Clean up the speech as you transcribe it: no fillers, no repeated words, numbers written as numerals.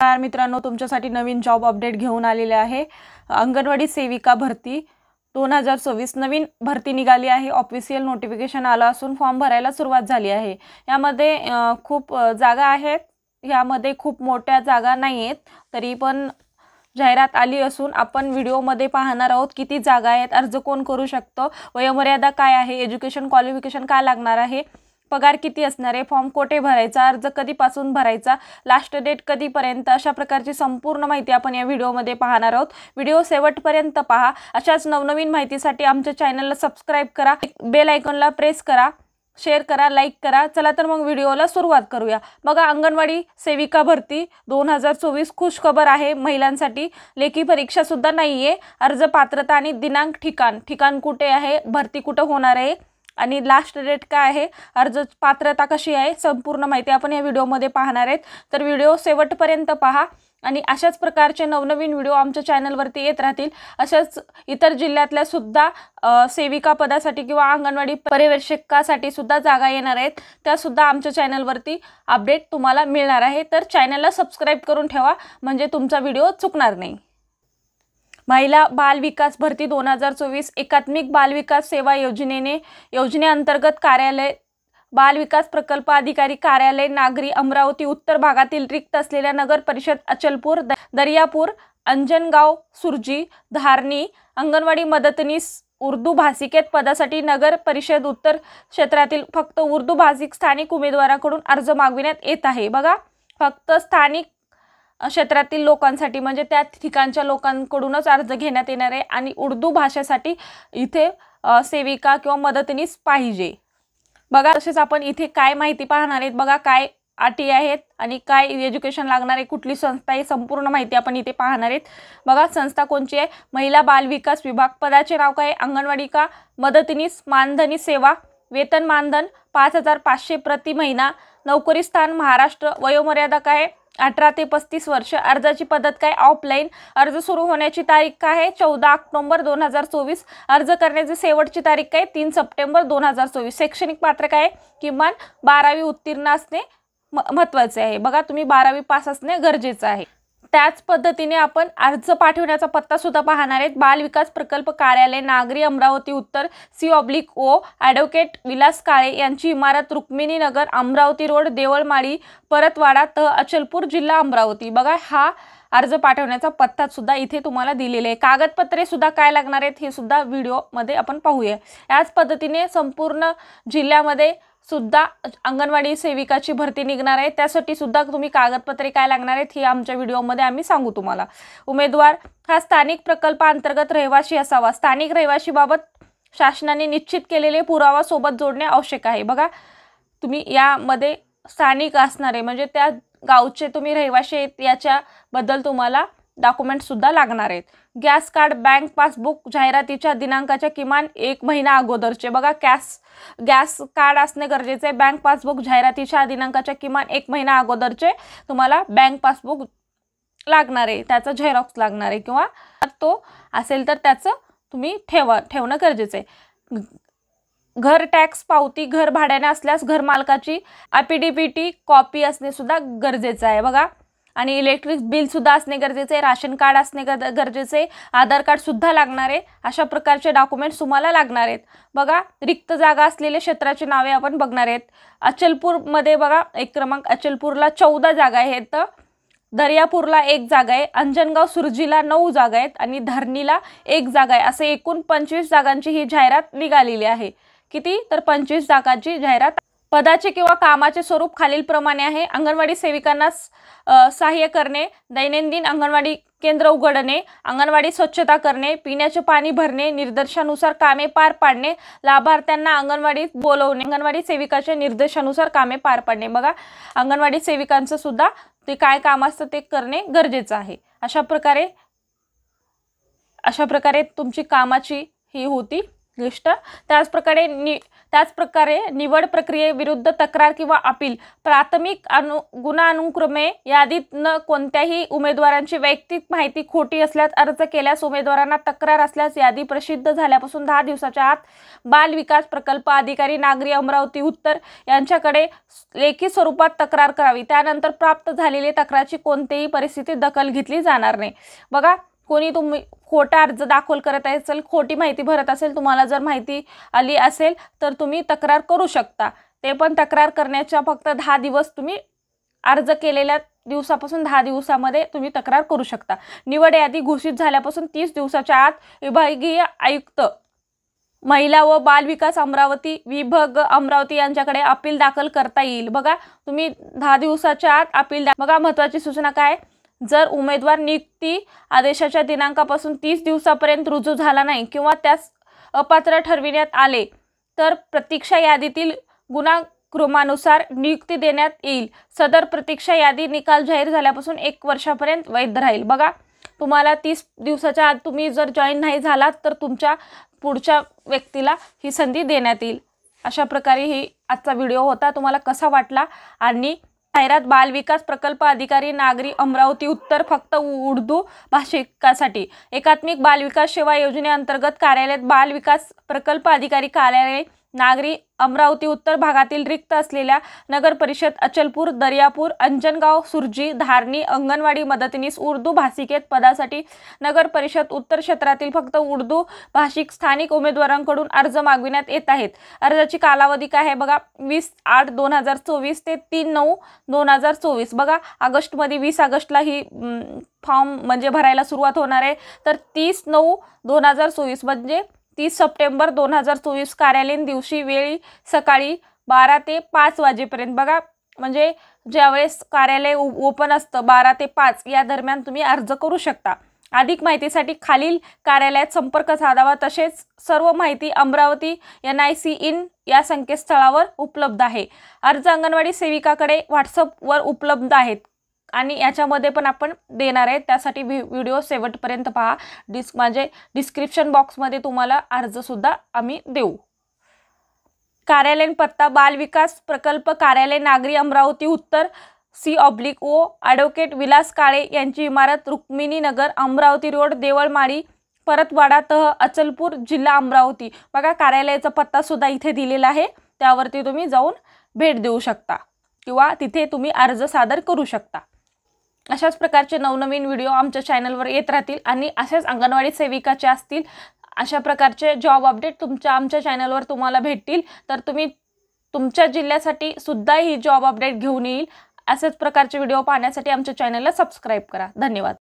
नमस्कार मित्रांनो, तुमच्यासाठी नवीन जॉब अपडेट घेऊन आलेले आहे। अंगणवाडी सेविका भरती 2024 नवीन भरती निघाली आहे। ऑफिशियल नोटिफिकेशन आलं असून फॉर्म भरायला सुरुवात झाली आहे। यामध्ये खूप जागा आहेत, यामध्ये खूप मोठ्या जागा नाहीयेत, तरी पण जाहिरात आली असून आपण व्हिडिओमध्ये पाहणार आहोत किती जागा आहेत, अर्ज कोण करू शकतो, वयोमर्यादा काय आहे, एज्युकेशन क्वालिफिकेशन काय लागणार आहे, पगार किती असणार आहे, फॉर्म कोठे भरायचा, अर्ज कधीपासून भरायचा, लास्ट डेट कधीपर्यंत, अशा प्रकारची संपूर्ण माहिती आपण या व्हिडिओमध्ये पाहणार आहोत। व्हिडिओ शेवटपर्यंत पहा। अशाच नवनवीन माहितीसाठी आमच्या चॅनलला सबस्क्राइब करा, बेल आयकॉनला प्रेस करा, शेअर करा, लाईक करा। चला तर मग व्हिडिओला सुरुवात करूया। बघा, अंगणवाडी सेविका भरती 2024 खुश खबर आहे महिलांसाठी। लेखी परीक्षा सुद्धा नाहीये। अर्ज पात्रता आणि दिनांक, ठिकाण कुठे आहे, भरती कुठे होणार आहे आणि लास्ट डेट काय आहे, अर्ज पात्रता कशी आहे, संपूर्ण माहिती आपण या व्हिडिओमध्ये पाहणार आहेत। तर व्हिडिओ शेवटपर्यंत पहा आणि अशाच प्रकारचे नवनवीन व्हिडिओ आमच्या चॅनलवरती येत राहतील। अशाच इतर जिल्ह्यातल्या सुद्धा सेविका पदासाठी किंवा अंगणवाडी पर्यवेक्षकासाठी सुद्धा जागा येणार आहेत, त्या सुद्धा आमच्या चॅनलवरती अपडेट तुम्हाला मिळणार आहे। तर चॅनलला सबस्क्राइब करून ठेवा, म्हणजे तुमचा व्हिडिओ चुकणार नाही। महिला बाल विकास भरती 2024 एकात्मिक बाल विकास सेवा योजनेअंतर्गत कार्यालय बाल विकास प्रकल्प अधिकारी कार्यालय नागरी अमरावती उत्तर भागातील रिक्त असलेल्या नगर परिषद अचलपूर, दर्यापूर, अंजनगाव, सुरजी, धारणी अंगणवाडी मदतनीस उर्दू भाषिकेत पदासाठी नगर परिषद उत्तर क्षेत्रातील फक्त उर्दू भाषिक स्थानिक उमेदवारांकडून अर्ज मागविण्यात येत आहे। बघा, फक्त स्थानिक क्षेत्रातील लोकांसाठी, म्हणजे त्या ठिकाणच्या लोकांकडूनच अर्ज घेण्यात येणार आहे आणि उर्दू भाषेसाठी इथे सेविका किंवा मदतनीस पाहिजे। बघा, तसेच आपण इथे काय माहिती पाहणार आहेत, बघा काय अटी आहेत आणि काय एज्युकेशन लागणार आहे, कुठली संस्था आहे, संपूर्ण माहिती आपण इथे पाहणार आहेत। बघा, संस्था कोणची आहे, महिला बाल विकास विभाग, पदाचे नाव काय, अंगणवाडी का मदतनीस, मानधनी सेवा, वेतन मानधन 5500 प्रति महिना, नोकरी स्थान महाराष्ट्र, वयोमर्यादा काय 18 ते 35 वर्ष, अर्जाची पद्धत काय ऑफलाईन, अर्ज सुरू होण्याची तारीख काय आहे 14 ऑक्टोबर 2024, अर्ज करण्याची शेवटची तारीख काय 3 सप्टेंबर 2024, शैक्षणिक पात्र काय किमान 12वी उत्तीर्ण असणे महत्त्वाचे आहे। बघा, तुम्ही 12वी पास असणे गरजेचे आहे। त्याच पद्धतीने आपण अर्ज पाठवण्याचा पत्ता सुद्धा पाहणार आहेत। बाल विकास प्रकल्प कार्यालय नागरी अमरावती उत्तर C/O ॲडव्होकेट विलास काळे यांची इमारत रुक्मिणी नगर अमरावती रोड देवळमाळी परतवाडा अचलपूर जिल्हा अमरावती। बघा, हा अर्ज पाठवण्याचा पत्ता सुद्धा इथे तुम्हाला दिलेले आहे। कागदपत्रे सुद्धा काय लागणार आहेत हे सुद्धा व्हिडिओमध्ये आपण पाहूया। याच पद्धतीने संपूर्ण जिल्ह्यामध्ये सुद्धा अंगणवाडी सेविकाची भरती निघणार आहे, त्यासाठी सुद्धा तुम्ही कागदपत्रे काय लागणार आहेत हे आमच्या व्हिडिओमध्ये आम्ही सांगू तुम्हाला। उमेदवार हा स्थानिक प्रकल्पांतर्गत रहिवासी असावा। स्थानिक रहिवासीबाबत शासनाने निश्चित केलेले पुरावा सोबत जोडणे आवश्यक आहे। बघा, तुम्ही यामध्ये स्थानिक असणारे म्हणजे त्या गावचे तुम्ही रहिवासी आहेत याच्याबद्दल तुम्हाला डॉक्युमेंट सुद्धा लागणार आहेत। गॅस कार्ड, बँक पासबुक जाहिरातीच्या दिनांकाच्या किमान 1 महिना अगोदरचे। बघा, गॅस कार्ड असणे गरजेचे आहे। बँक पासबुक जाहिरातीच्या दिनांकाच्या किमान 1 महिना अगोदरचे तुम्हाला बँक पासबुक लागणार आहे, त्याचा झेरॉक्स लागणार आहे, किंवा तो असेल तर त्याचं तुम्ही ठेवणं गरजेचं आहे। घर टॅक्स पावती, घर भाड्याने असल्यास घर मालकाची ॲफिडेव्हिट कॉपी असणे सुद्धा गरजेचं आहे। बघा, आणि इलेक्ट्रिक बिल सुद्धा असणे गरजेचे आहे, राशन कार्ड असणे गरजेचे आहे, आधार कार्ड सुद्धा लागणार आहे। अशा प्रकारचे डॉक्युमेंट्स तुम्हाला लागणार आहेत। बघा, रिक्त जागा असलेल्या क्षेत्राची नावे आपण बघणार आहेत। अचलपूरमध्ये बघा, एक क्रमांक अचलपूरला 14 जागा आहेत, दर्यापूरला 1 जागा आहे, अंजनगाव सुरजीला 9 जागा आहेत आणि धरणीला 1 जागा आहे। असे एकूण 25 जागांची ही जाहिरात निघालेली आहे। किती तर 25 जागांची जाहिरात। पदाचे किंवा कामाचे स्वरूप खालीलप्रमाणे आहे। अंगणवाडी सेविकांना सहाय्य करणे, दैनंदिन अंगणवाडी केंद्र उघडणे, अंगणवाडी स्वच्छता करणे, पिण्याचे पाणी भरणे, निर्देशानुसार कामे पार पाडणे, लाभार्थ्यांना अंगणवाडीत बोलवणे, अंगणवाडी सेविकाच्या निर्देशानुसार कामे पार पाडणे। बघा, अंगणवाडी सेविकांचं सुद्धा ते काय काम असतं ते करणे गरजेचं आहे। अशा प्रकारे तुमची कामाची ही होती लिस्ट। त्याचप्रकारे निवड प्रक्रियेविरुद्ध तक्रार किंवा अपील प्राथमिक गुणानुक्रमे यादीत न कोणत्याही उमेदवारांची वैयक्तिक माहिती खोटी असल्यास अर्ज केल्यास उमेदवारांना तक्रार असल्यास यादी प्रसिद्ध झाल्यापासून 10 दिवसाच्या आत बाल विकास प्रकल्प अधिकारी नागरी अमरावती उत्तर यांच्याकडे लेखी स्वरूपात तक्रार करावी। त्यानंतर प्राप्त झालेली तक्रारची कोणत्याही परिस्थितीत दखल घेतली जाणार नाही। बघा, कोणी तुम्ही खोटा अर्ज दाखल करत असेल, खोटी माहिती भरत असेल, तुम्हाला जर माहिती आली असेल तर तुम्ही तक्रार करू शकता। ते पण तक्रार करण्याच्या फक्त 10 दिवस, तुम्ही अर्ज केलेल्या दिवसापासून 10 दिवसामध्ये तुम्ही तक्रार करू शकता। निवड यादी घोषित झाल्यापासून 30 दिवसाच्या आत विभागीय आयुक्त महिला व बाल विकास अमरावती विभाग अमरावती यांच्याकडे अपील दाखल करता येईल। बघा, तुम्ही 10 दिवसाच्या आत अपील बघा, महत्त्वाची सूचना काय, जर उमेदवार नियुक्ती आदेशाच्या दिनांकापासून 30 दिवसापर्यंत रुजू झाला नाही किंवा त्यास अपात्र ठरविण्यात आले तर प्रतीक्षा यादीतील गुणाक्रमानुसार नियुक्ती देण्यात येईल। सदर प्रतीक्षा यादी निकाल जाहीर झाल्यापासून 1 वर्षापर्यंत वैध राहील। बघा, तुम्हाला 30 दिवसाच्या आत तुम्ही जर जॉईन नाही झालात तर तुमच्या पुढच्या व्यक्तीला ही संधी देण्यात येईल। अशा प्रकारे ही आजचा व्हिडिओ होता। तुम्हाला कसा वाटला? आणि जाहिरात बाल विकास प्रकल्प अधिकारी नागरी अमरावती उत्तर फक्त उर्दू भाषिकासाठी एकात्मिक बाल विकास सेवा योजनेअंतर्गत कार्यालयात बाल विकास प्रकल्प अधिकारी कार्यालय नागरी अमरावती उत्तर भागातील रिक्त असलेल्या नगर परिषद अचलपूर, दर्यापूर, अंजनगाव, सुरजी, धारणी अंगणवाडी मदतनीस उर्दू भाषिकेत पदासाठी नगर परिषद उत्तर क्षेत्रातील फक्त उर्दू भाषिक स्थानिक उमेदवारांकडून अर्ज मागविण्यात येत आहेत। अर्जाची कालावधी काय आहे बघा, 20/8/2024 ते 3/9/2024। बघा, ऑगस्टमध्ये 20 ऑगस्टला ही फॉर्म म्हणजे भरायला सुरुवात होणार आहे, तर 30/9/2024 म्हणजे 30 सप्टेंबर 2024 कार्यालयीन दिवशी वेळी सकाळी 12 ते 5 वाजेपर्यंत। बघा, म्हणजे ज्यावेळेस कार्यालय ओपन असतं 12 ते 5 या दरम्यान तुम्ही अर्ज करू शकता। अधिक माहितीसाठी खालील कार्यालयात संपर्क साधावा। तसेच सर्व माहिती अमरावती NIC इन या संकेतस्थळावर उपलब्ध आहे। अर्ज अंगणवाडी सेविकाकडे WhatsAppवर उपलब्ध आहेत आणि याच्यामध्ये पण आपण देणार आहे, त्यासाठी व्हिडिओ शेवटपर्यंत पहा। म्हणजे डिस्क्रिप्शन बॉक्समध्ये तुम्हाला अर्ज सुद्धा आम्ही देऊ। कार्यालयीन पत्ता बाल विकास प्रकल्प कार्यालय नागरी अमरावती उत्तर C/O ॲडव्होकेट विलास काळे यांची इमारत रुक्मिणी नगर अमरावती रोड देवळमाळी परतवाडा तह अचलपूर जिल्हा अमरावती। बघा, कार्यालयाचा पत्ता सुद्धा इथे दिलेला आहे, त्यावरती तुम्ही जाऊन भेट देऊ शकता किंवा तिथे तुम्ही अर्ज सादर करू शकता। अशाच प्रकारचे नवनवीन व्हिडिओ आमच्या चॅनलवर येत राहतील आणि अशाच अंगणवाडी सेविकाचे असतील अशा प्रकारचे जॉब अपडेट आमच्या चॅनलवर तुम्हाला भेटतील, तर तुम्ही तुमच्या जिल्ह्यासाठी सुद्धा ही जॉब अपडेट घेऊन येईल। अशाच प्रकारचे व्हिडिओ पाहण्यासाठी आमच्या चॅनलला सबस्क्राईब करा। धन्यवाद।